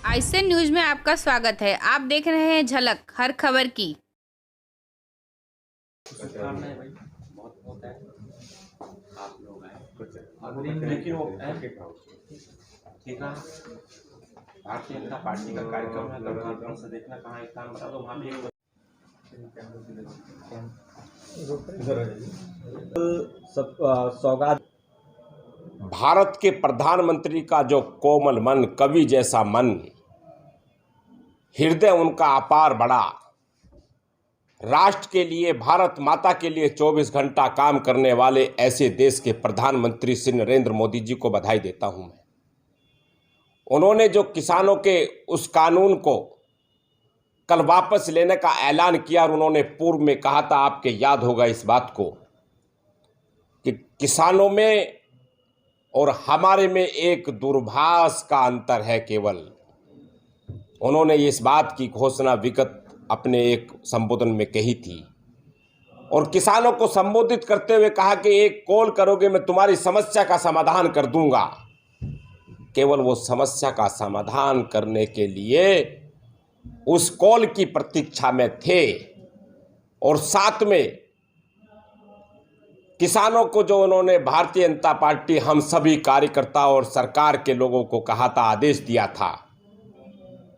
ICN news में आपका स्वागत है। आप देख रहे हैं झलक हर खबर की। शुभकामनाएं भाई, बहुत बहुत है आप लोग आए लेकिन वो ठीक है। भारतीय जनता पार्टी का कार्यक्रम है, कल कानपुर से देखना कहाँ एक काम बता दो, वहाँ भी एक सौगात। भारत के प्रधानमंत्री का जो कोमल मन, कवि जैसा मन, हृदय उनका अपार बड़ा, राष्ट्र के लिए, भारत माता के लिए 24 घंटा काम करने वाले ऐसे देश के प्रधानमंत्री श्री नरेंद्र मोदी जी को बधाई देता हूं मैं। उन्होंने जो किसानों के उस कानून को कल वापस लेने का ऐलान किया, और उन्होंने पूर्व में कहा था, आपके याद होगा इस बात को, कि किसानों में और हमारे में एक दूरभाष का अंतर है केवल। उन्होंने इस बात की घोषणा विगत अपने एक संबोधन में कही थी, और किसानों को संबोधित करते हुए कहा कि एक कॉल करोगे मैं तुम्हारी समस्या का समाधान कर दूंगा। केवल वो समस्या का समाधान करने के लिए उस कॉल की प्रतीक्षा में थे, और साथ में किसानों को जो उन्होंने भारतीय जनता पार्टी, हम सभी कार्यकर्ता और सरकार के लोगों को कहा था, आदेश दिया था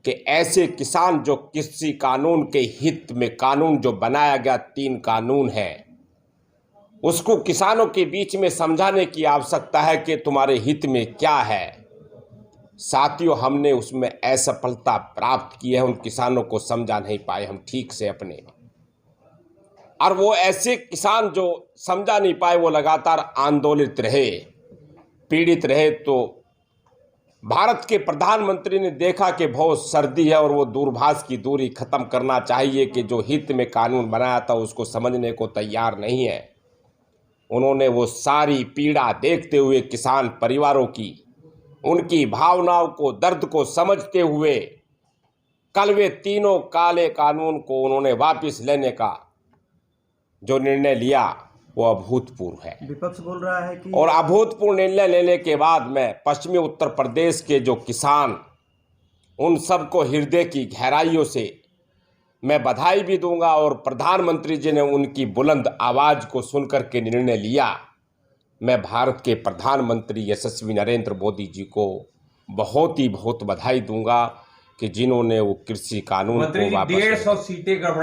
कि ऐसे किसान जो किसी कानून के हित में, कानून जो बनाया गया 3 कानून है, उसको किसानों के बीच में समझाने की आवश्यकता है कि तुम्हारे हित में क्या है। साथियों, हमने उसमें असफलता प्राप्त की है, उन किसानों को समझा नहीं पाए हम ठीक से अपने, और वो ऐसे किसान जो समझा नहीं पाए वो लगातार आंदोलित रहे, पीड़ित रहे। तो भारत के प्रधानमंत्री ने देखा कि बहुत सर्दी है और वो दूरभाष की दूरी खत्म करना चाहिए, कि जो हित में कानून बनाया था उसको समझने को तैयार नहीं है। उन्होंने वो सारी पीड़ा देखते हुए, किसान परिवारों की, उनकी भावनाओं को, दर्द को समझते हुए, कल वे तीनों काले कानून को उन्होंने वापस लेने का जो निर्णय लिया वो अभूतपूर्व है। विपक्ष बोल रहा है कि, और अभूतपूर्व निर्णय लेने के बाद मैं पश्चिमी उत्तर प्रदेश के जो किसान, उन सबको हृदय की गहराइयों से मैं बधाई भी दूंगा, और प्रधानमंत्री जी ने उनकी बुलंद आवाज़ को सुनकर के निर्णय लिया। मैं भारत के प्रधानमंत्री यशस्वी नरेंद्र मोदी जी को बहुत बधाई दूंगा कि जिन्होंने वो कृषि कानून को वापस